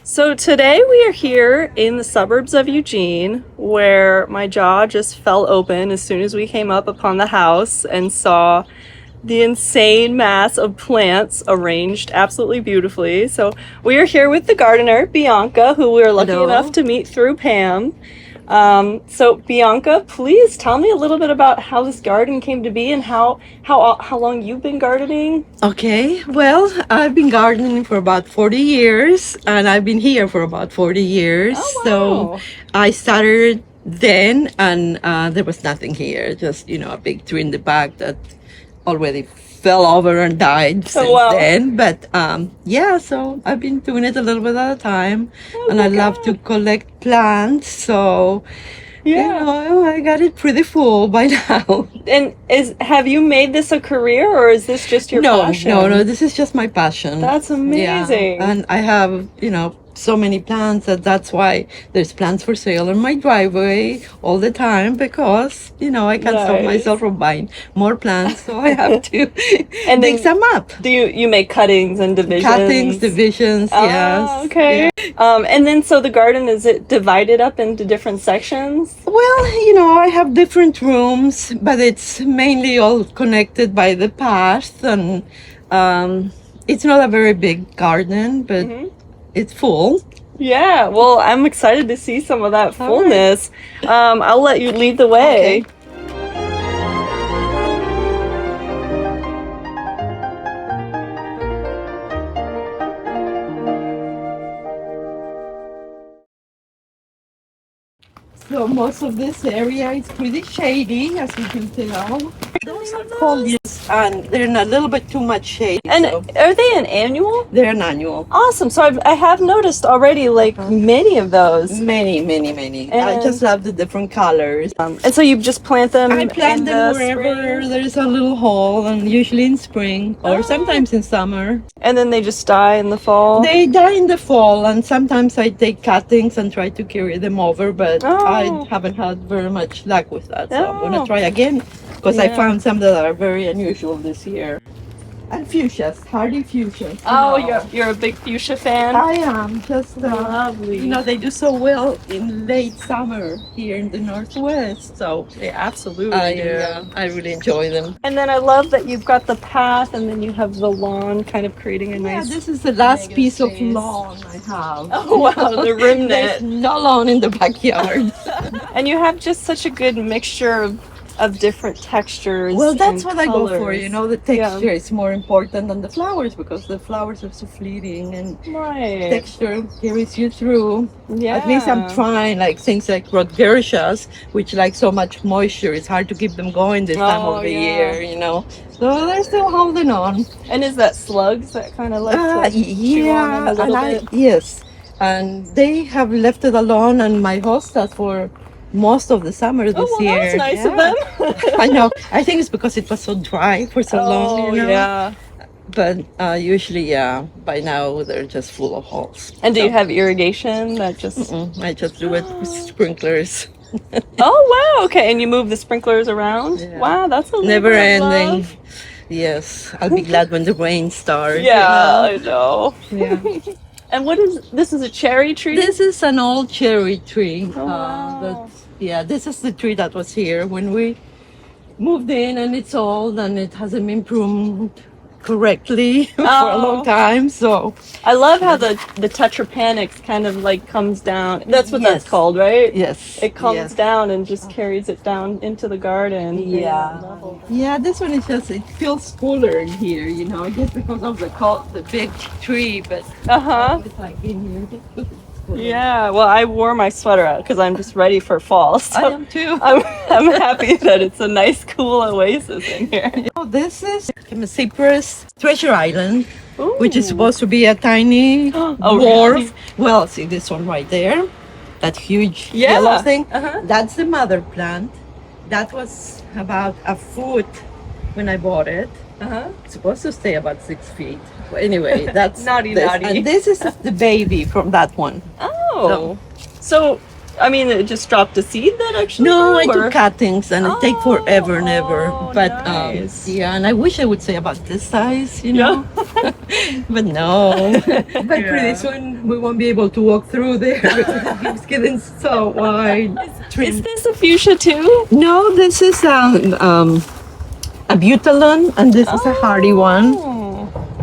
So today we are here in the suburbs of Eugene, where my jaw just fell open as soon as we came up upon the house and saw the insane mass of plants arranged absolutely beautifully. So we are here with the gardener, Bianca, who we were lucky Hello. enough to meet through Pam. So Bianca, please tell me a little bit about how this garden came to be and how long you've been gardening. Okay, well, I've been gardening for about 40 years and I've been here for about 40 years. Oh, So wow. I started then and there was nothing here, just, a big tree in the back that already fell over and died since wow. then. But yeah, so I've been doing it a little bit at a time and I love to collect plants. So I got it pretty full by now. And have you made this a career or is this just your passion? No, this is just my passion. That's amazing. Yeah. And I have, so many plants that's why there's plants for sale on my driveway all the time because, I can't stop myself from buying more plants. So I have to and dig some up. Do you make cuttings and divisions? Divisions, yes. Okay. Yeah. And then so the garden, is it divided up into different sections? Well, I have different rooms, but it's mainly all connected by the path. And it's not a very big garden, but it's full. Yeah, well, I'm excited to see some of that fullness. I'll let you lead the way. Okay. So most of this area is pretty shady, as you can tell. Those are foliage, and they're in a little bit too much shade. And are they an annual? They're an annual. Awesome. So I have noticed already many of those. Many. And I just love the different colors. And so you just plant them I plant in them the wherever spring? there's a little hole, and usually in spring or sometimes in summer. And then they just die in the fall? They die in the fall, and sometimes I take cuttings and try to carry them over, but I haven't had very much luck with that. So I'm going to try again because I found some that are very unusual this year. And fuchsias, hardy fuchsias. Oh, you're a big fuchsia fan? I am. Just lovely. They do so well in late summer here in the Northwest. So they absolutely do. I really enjoy them. And then I love that you've got the path, and then you have the lawn, kind of creating a nice. Yeah, this is the last piece of lawn I have. Oh wow, the remnant. There's no lawn in the backyard. And you have just such a good mixture of different textures. Well, that's what colors. I go for. The texture is more important than the flowers because the flowers are so fleeting and texture carries you through. Yeah. At least I'm trying, like things like rhodgersias, which like so much moisture. It's hard to keep them going this time of the year, So they're still holding on. And is that slugs that kind of like chew on them a little bit? Yes. And they have left it alone, and my hostas for most of the summer this year. That's nice of them. I know. I think it's because it was so dry for so long. Yeah. But usually, by now they're just full of holes. And do you have irrigation that just? I just do it with sprinklers. Oh wow! Okay, and you move the sprinklers around. Yeah. Wow, that's a never ending. Love. Yes, I'll be glad when the rain starts. Yeah, I know. Yeah. And this is a cherry tree? This is an old cherry tree. Oh, wow. This is the tree that was here when we moved in, and it's old and it hasn't been pruned correctly for a long time. So I love how the tetrapanix kind of like comes down. That's what that's called, right? Yes. It comes down and just carries it down into the garden. Yeah, this one is just, it feels cooler in here, just because of the big tree, but it's like in here. Yeah, well, I wore my sweater out because I'm just ready for fall. So I am too. I'm happy that it's a nice, cool oasis in here. This is Cyprus Treasure Island, which is supposed to be a tiny dwarf. Really? Well, see this one right there, that huge yellow thing. That's the mother plant. That was about a foot when I bought it. It's supposed to stay about 6 feet. Well, anyway, that's naughty. And this is the baby from that one. Oh, so I mean, it just dropped a seed that actually No, I grew, do or- cuttings and it take forever and ever. Oh, But nice. yeah, and I wish I would say about this size, you Yeah. know. But no. But Yeah. pretty soon we won't be able to walk through there because it keeps getting so wide. Is this a fuchsia too? No, this is a butalon and this is a hardy one.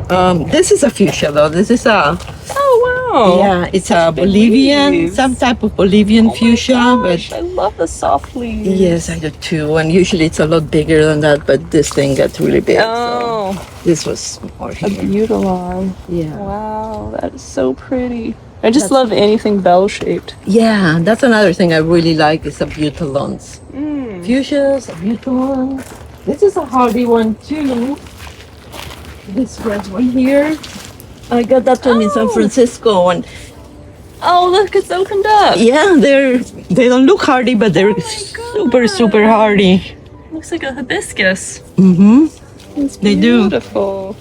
Oh, This is a fuchsia though. This is a oh wow. yeah, it's a big Bolivian, leaves. some type of Bolivian fuchsia, Gosh, but I love the soft leaves. yes, I do too. And usually it's a lot bigger than that, but this thing got really big. So Oh, this was more a here. butalon. Yeah. Wow, that is so pretty. I just love anything bell-shaped. Yeah, that's another thing I really like is the butalons. Mm. Fuchsias, a butalon. This is a hardy one too. This red one here. I got that one in San Oh. Francisco, and Oh, look, it's opened up. yeah, they don't look hardy, but they're super hardy. Looks like a hibiscus. Mm-hmm. It's They do. beautiful.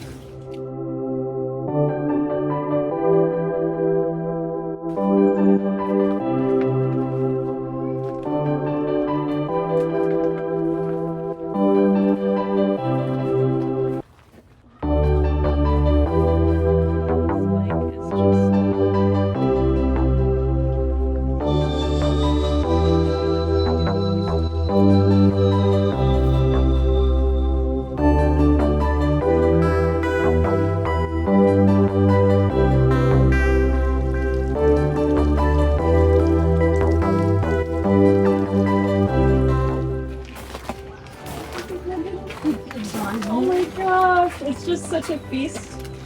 Oh my gosh, it's just such a feast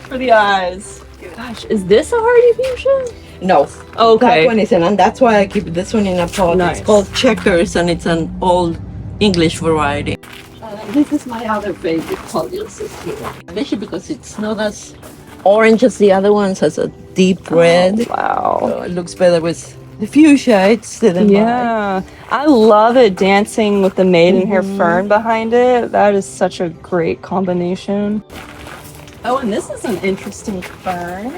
for the eyes. Gosh, is this a hardy fuchsia? No. Okay. That one isn't, and that's why I keep this one in a pot. Nice. It's called Checkers, and it's an old English variety. This is my other favorite Foliages here, especially because it's not as orange as the other ones. Has a deep red. Oh, wow. So it looks better with the fuchsia. It's sitting by. Yeah, I love it dancing with the maidenhair fern behind it. That is such a great combination. Oh, and this is an interesting fern.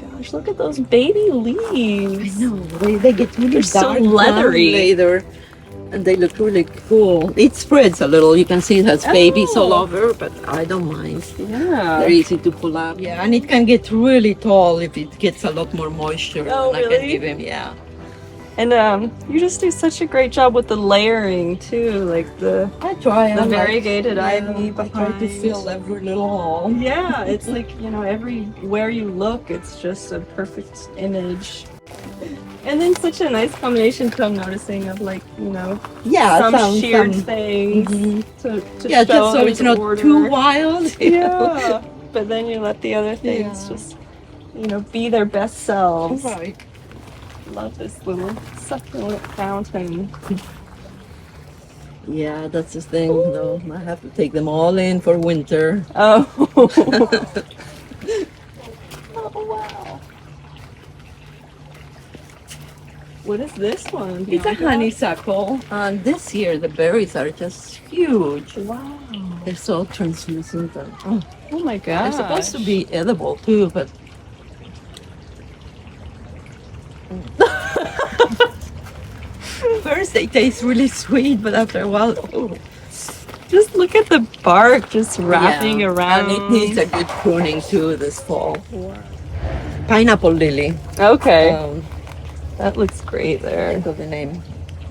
Gosh, look at those baby leaves. I know they get really They're so dark brown leathery. later, and they look really cool. It spreads a little. You can see it has babies all Oh. over, but I don't mind. Yeah. They're easy to pull up. Yeah, and it can get really tall if it gets a lot more moisture. Oh, and I really? can give him, yeah. And you just do such a great job with the layering too, like the I try. the I like- variegated yeah, ivy I try to behind. fill every little hole. Yeah, it's like, you know, everywhere you look, it's just a perfect image. And then such a nice combination too, I'm noticing, of like, you know, Yeah, some sheared some- things Mhm. to Yeah, show just so there's it's not order. too wild. you know. Yeah, but then you let the other things Yeah. just, you know, be their best selves. Right. Love this little succulent fountain. Yeah, that's the thing, though. I have to take them all in for winter. Oh. Oh, wow. What is this one? It's a Bianca? honeysuckle, and this year the berries are just huge. Wow. They're so translucent. And, Oh my they're gosh. supposed to be edible too, but first they taste really sweet, but after a while, oh, Just look at the bark just wrapping yeah. around. And it needs a good pruning too this fall. Pineapple lily. Okay. Um, That looks great there. think of the name.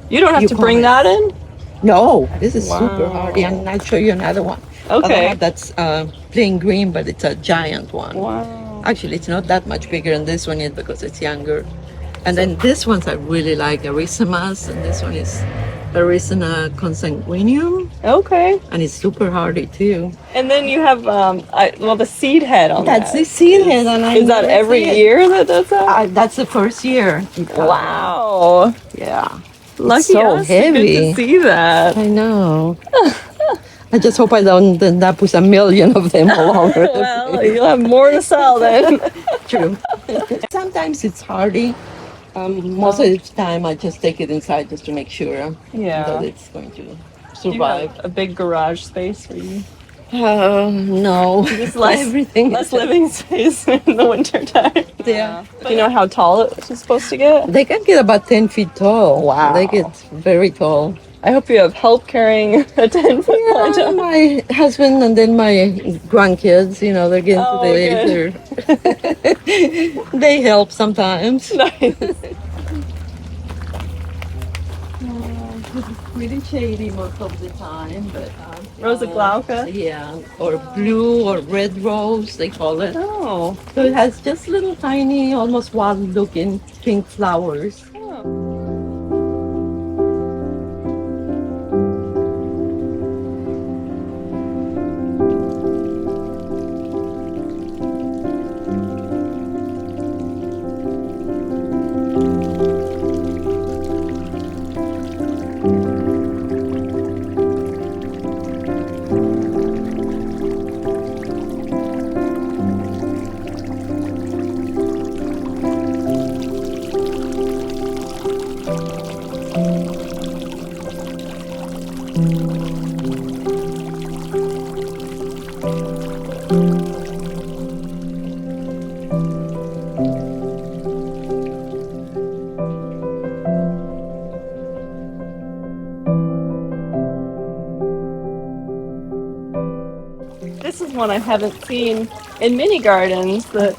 You don't have You to bring that in? No, this is super Wow. hardy, and I'll show you another one. Other Okay. one that's plain green, but it's a giant one. Wow. Actually, it's not that much bigger than this one yet because it's younger. And then this one's I really like, Arisamas, and this one is Arisana consanguineum, Okay. and it's super hardy too. And then you have the seed head on That's that. the seed head, and I Is that never every see it. year that does that? That's the first year. Wow. Yeah. Lucky so us. heavy. Good to see that. I know. I just hope I don't end up with a million of them all over. the Well, place. you'll have more to sell then. True. Sometimes it's hardy. Most of the time, I just take it inside just to make sure Yeah. that it's going to Do you survive. have a big garage space for you? No. Just less, Everything less is- living space in the winter time. Yeah. Do you know how tall it's supposed to get? They can get about 10 feet tall. Wow. They get very tall. I hope you have help carrying a 10-foot Yeah, plant. my husband and then my grandkids, they're getting to Oh, the age where they help sometimes. Nice. It's pretty shady most of the time, but Rosa glauca? yeah, or blue or red rose, they call it. Oh. So it has just little tiny, almost wild-looking pink flowers. This is one I haven't seen in many gardens that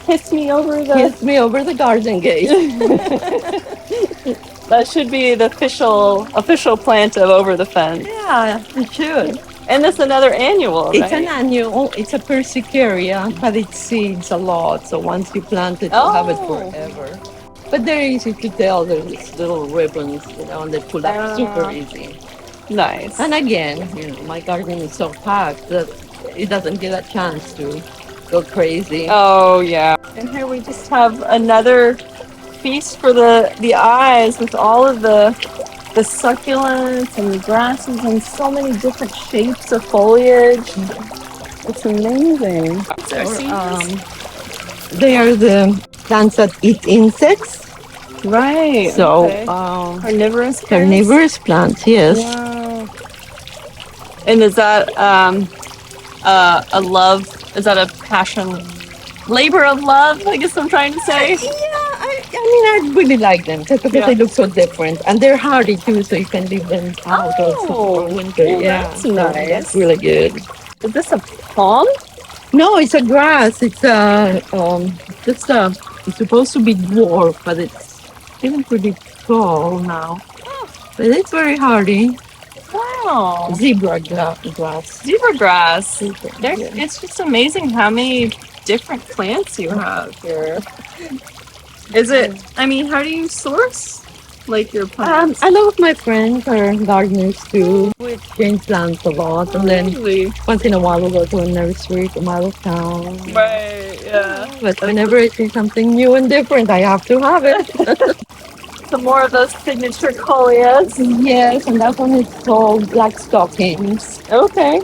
hits me over the... Hits me over the garden gate. That should be the official plant of Over the Fence. Yeah, it should. And it's another annual, right? It's an annual. It's a persicaria, but it seeds a lot. So once you plant it, you'll have it forever. But they're easy to tell. There's these little ribbons, and they pull up super easy. Nice. And again, my garden is so packed that it doesn't get a chance to go crazy. Oh, yeah. And here we just have another feast for the eyes with all of the succulents and the grasses and so many different shapes of foliage. It's amazing. They are the plants that eat insects. Right. So, carnivorous plants? Carnivorous plants, yes. Wow. And is that a love? Is that a passion? Labor of love, I guess I'm trying to say. I really like them because they look so different. And they're hardy too, so you can leave them out also for winter. Well, yeah, that's nice. That's really good. Is this a palm? No, it's a grass. It's it's supposed to be dwarf, but it's getting pretty tall now. But it's very hardy. Wow. Zebra grass. Zebra grass. Yeah. It's just amazing how many different plants you have here. Is it, how do you source your plants? A lot of my friends are gardeners too. We exchange plants a lot, and then once in a while we'll go to a nursery from out of town. Right, yeah. But whenever I see something new and different, I have to have it. Some more of those signature coleas. Yes, and that one is called black stockings. Okay.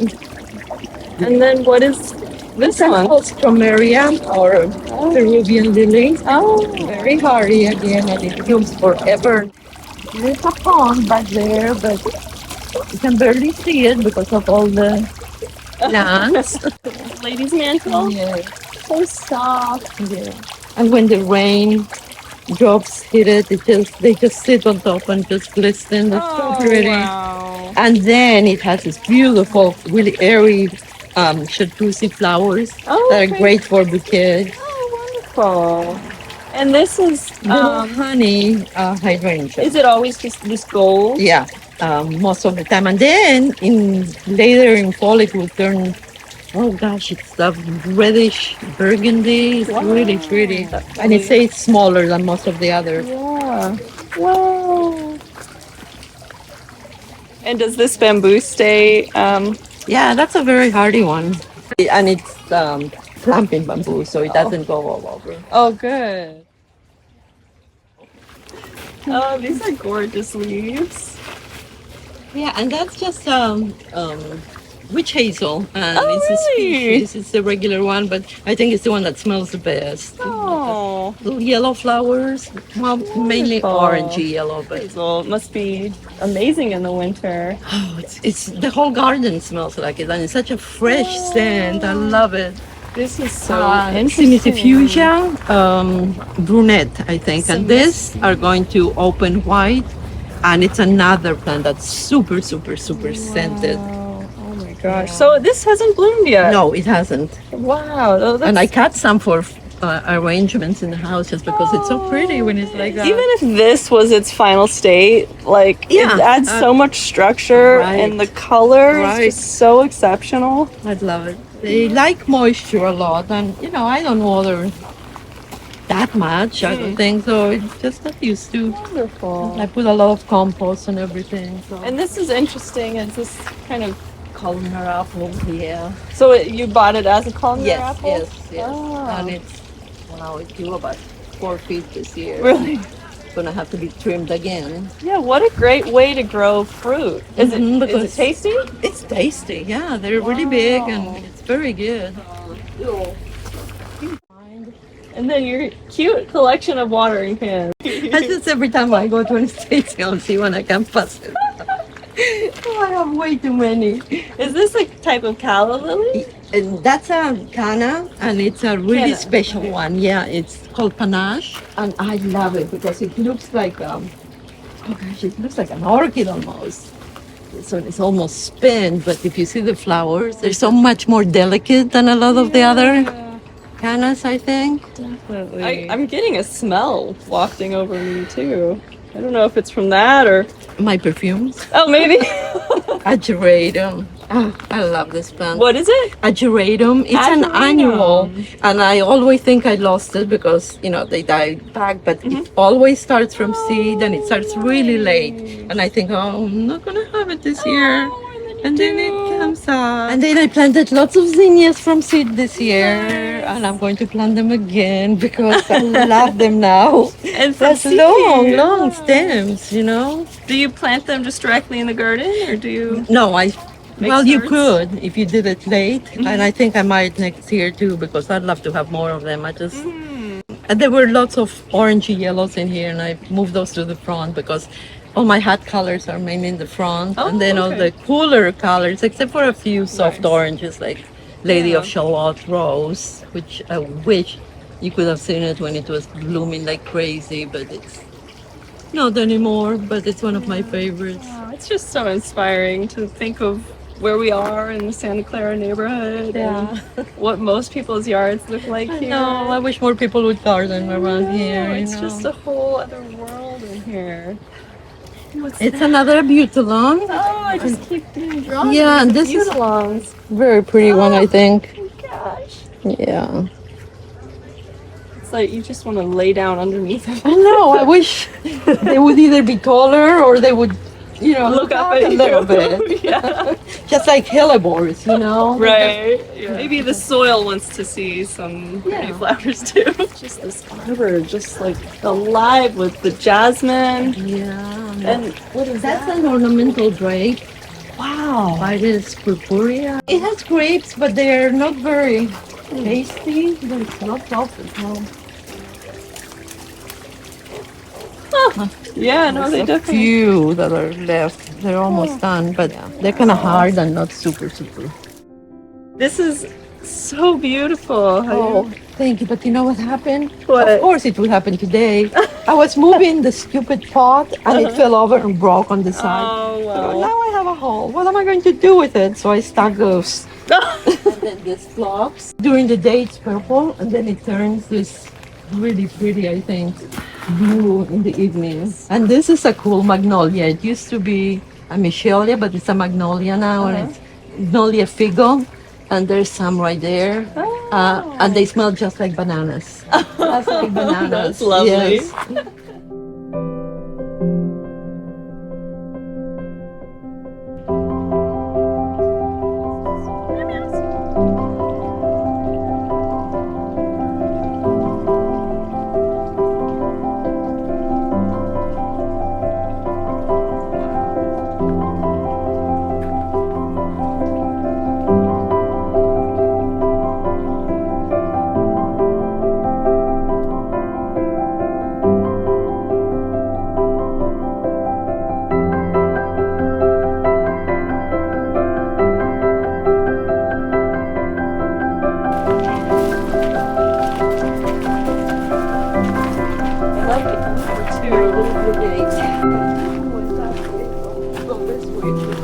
And then what is this one? Called stromeria or Peruvian lily. Oh. Very hardy again, and it blooms forever. There's a pond back there, but you can barely see it because of all the plants. Lady's mantle? Yeah. So soft. Yeah. And when the rain drops hit it, they just sit on top and just glisten. It's so pretty. Wow. And then it has this beautiful, really airy chartreuse flowers that are great for bouquets. Oh, wonderful. And this is honey hydrangea. Is it always just this gold? Yeah, most of the time. And then later in fall it will turn. Oh gosh, it's a reddish burgundy. It's really pretty. And it says smaller than most of the others. Yeah. Wow. And does this bamboo stay? Yeah, that's a very hardy one. And it's clamping bamboo, so it doesn't go all over. Oh, good. Oh, these are gorgeous leaves. Yeah, and that's just witch hazel. And Oh, it's a really? species. It's the regular one, but I think it's the one that smells the best. Oh. little yellow flowers. Well, mainly Wonderful. orangey yellow, but Well, it must be amazing in the winter. oh, it's the whole garden smells like it, and it's such a fresh scent. I love it. This is so Simisi interesting. fuchsia, brunette, I think, and this are going to open white, and it's another plant that's super, super, super scented. Oh my gosh. So this hasn't bloomed yet? No, it hasn't. Wow. Oh, And I cut some for arrangements in the house just because it's so pretty when it's like that. even if this was its final state, like Yeah, it adds so much structure right. and the color Right. is just so exceptional. I'd love it. They like moisture a lot, and I don't water that much. I don't think so. It's just not used to. Wonderful. I put a lot of compost and everything. So. And this is interesting. It's this kind of columnar apple, yeah. so you bought it as a columnar Yes, apple? yes. Oh. And it's it grew about 4 feet this year. Really? It's gonna have to be trimmed again. Yeah. What a great way to grow fruit. Is Mhm, it? Is it tasty? It's tasty, yeah. They're really big and it's very good. And then your cute collection of watering cans. I just every time I go to an estate sale, see when I can pass it. Oh, I have way too many. Is this a type of calla lily? And that's a canna, and it's a really Canna, special one. Yeah, it's called panache, and I love it because it looks like oh gosh, it looks like an orchid almost. So it's almost spent, but if you see the flowers, they're so much more delicate than a lot of the other cannas, I think. Definitely. I'm getting a smell wafting over me too. I don't know if it's from that or My perfumes. oh maybe. Ageratum. Oh, I love this plant. What is it? Ageratum. It's an Ageratum. annual, and I always think I lost it because they died back. But it always starts from seed, and it starts really late. And I think, oh, I'm not gonna have it this year. And then it comes out. And then I planted lots of zinnias from seed this year, and I'm going to plant them again because I love them now. And from That's seed. long stems, Do you plant them just directly in the garden or do you No, well, you starts? could if you did it late, and I think I might next year too because I'd love to have more of them. And there were lots of orangey yellows in here, and I moved those to the front because all my hot colors are mainly in the front, and then all the cooler colors, except for a few soft oranges like Lady of Shalott Rose, which I wish you could have seen it when it was blooming like crazy, but it's not anymore. But it's one of my favorites. Oh, it's just so inspiring to think of where we are in the Santa Clara neighborhood and what most people's yards look like here. No, I wish more people would garden around here. It's just a whole other world in here. It's another butylon. Oh, I just keep being drawn. Yeah, to and these this is belongs. very pretty one, I think. Oh my gosh. Yeah. It's like you just want to lay down underneath it. I know. I wish they would either be taller or they would, Look up at a you. little bit. Yeah. Just like hellebores, Right. Yeah. Maybe the soil wants to see some pretty flowers too. Just this arbor, just like alive with the jasmine. Yeah. And what is That's that? an ornamental grape. Wow. Vitis purpurea. It has grapes, but they're not very tasty. But it's not tough at all. Yeah, no, they There's a definitely. few that are left. They're almost done, but they're kind of hard and not super. This is so beautiful. Oh, thank you. But you know what happened? What? Of course it would happen today. I was moving the stupid pot and it fell over and broke on the side. Oh, So wow. now I have a hole. What am I going to do with it? So I stuck those. And then this flops. During the day it's purple and then it turns this really pretty, I think, blue in the evening. And this is a cool magnolia. It used to be a michelia, but it's a magnolia now, and it's magnolia figo. And there's some right there. And they smell just like bananas. Just like bananas. That's lovely. Yes. Lovely. Number 2. Little gate.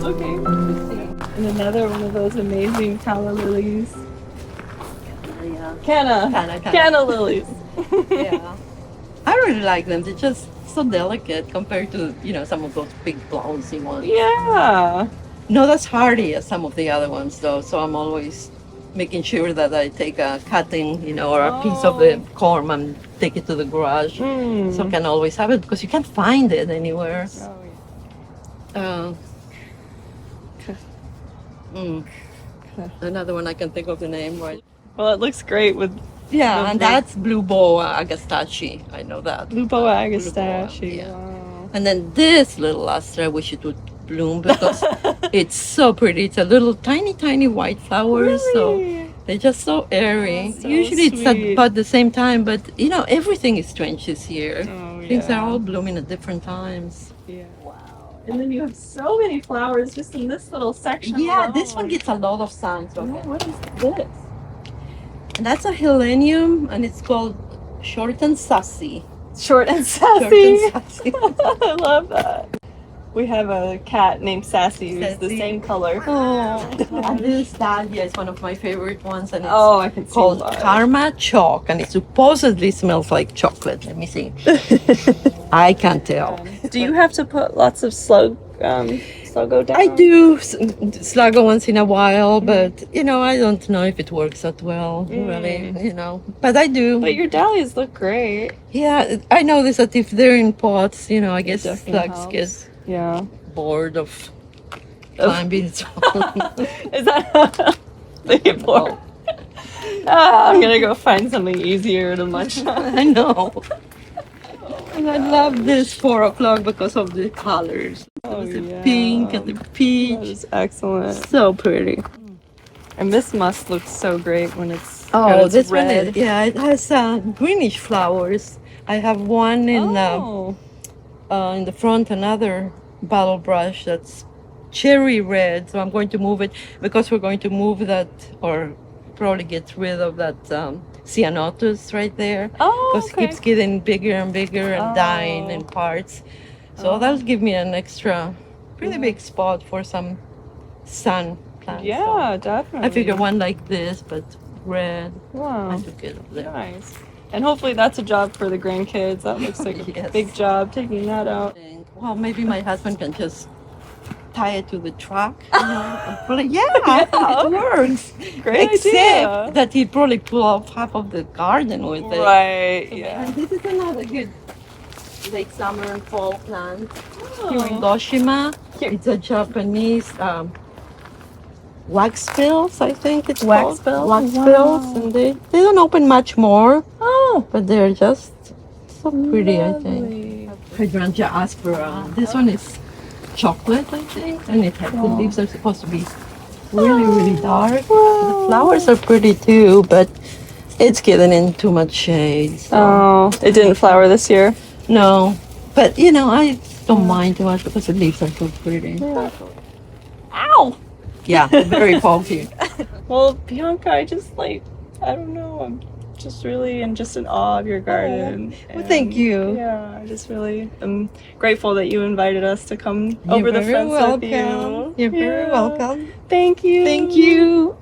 Okay. And another one of those amazing calla lilies. Yeah. Canna lilies. Yeah. I really like them. They're just so delicate compared to, some of those big flowersy ones. Yeah. Not as hardy as some of the other ones, though. So I'm always making sure that I take a cutting, or a piece of the corm and take it to the garage. So I can always have it because you can't find it anywhere. Oh, yeah. Another one I can think of the name right. Well, it looks great with And that's Blue Boa Agastache. I know that. Blue Boa Agastache. Yeah. Wow. And then this little Astra, I wish it would bloom because it's so pretty. It's a little tiny white flowers. Really? So they're just so airy. Oh, so Usually it's at sweet. about the same time, but everything is strange this year. Oh, Things yeah. are all blooming at different times. Yeah. Wow. And then you have so many flowers just in this little section. Yeah, alone. this one gets a lot of sun. So What is this? And that's a helenium, and it's called Short and Sassy. Short and sassy. Short and sassy. I love that. We have a cat named Sassy who's the Sassy. same color. And this dahlia is one of my favorite ones, and it's I can see called why. Karma Chalk, and it supposedly smells like chocolate. Let me see. I can't tell. Do you have to put lots of sluggo down? I do sluggo once in a while, but I don't know if it works that well, really. But I do. But your dahlias look great. Yeah, I notice that if they're in pots, I guess definitely slugs helps. get Yeah. bored of climbing. Is that they get bored? I'm gonna go find something easier to munch on. I know. And I love this 4 o'clock because of the colors. The pink and the That peach. is excellent. So pretty. And this must look so great when it's This red. one is, it has greenish flowers. I have one in the front, another bottle brush that's cherry red. So I'm going to move it because we're going to move that, or probably get rid of that cyanotus right there. Because it keeps getting bigger and bigger and dying in parts. So that'll give me an extra pretty big spot for some sun plants. Yeah, So definitely. I figure one like this, but red. Wow. I took it up there. Nice. And hopefully that's a job for the grandkids. That looks like a Yes. big job taking that out. Well, maybe my husband can just tie it to the truck. But yeah, it works. Great Except idea. that he'd probably pull off half of the garden with it. Right, yeah. And this is another good late summer and fall plant. Oh. Hiroshima. Here. It's a Japanese wax bills, I think it's Wax called. bills? Wax Wow. bills. And they don't open much more, Oh, but they're just so pretty, I think. lovely. Hydrangea aspera. This one is chocolate, I think, and the leaves are supposed to be really dark. The flowers are pretty too, but it's getting in too much shade. So. Oh, it didn't flower this year? No, but I don't mind too much because the leaves are so pretty. Ow! Yeah, very bulky. Well, Bianca, I don't know, I'm just really in awe of your garden. Well, thank And, you. Yeah, I just really am grateful that you invited us to come You're over the very fence welcome. with you. You're very Yeah. welcome. Thank you. Thank you.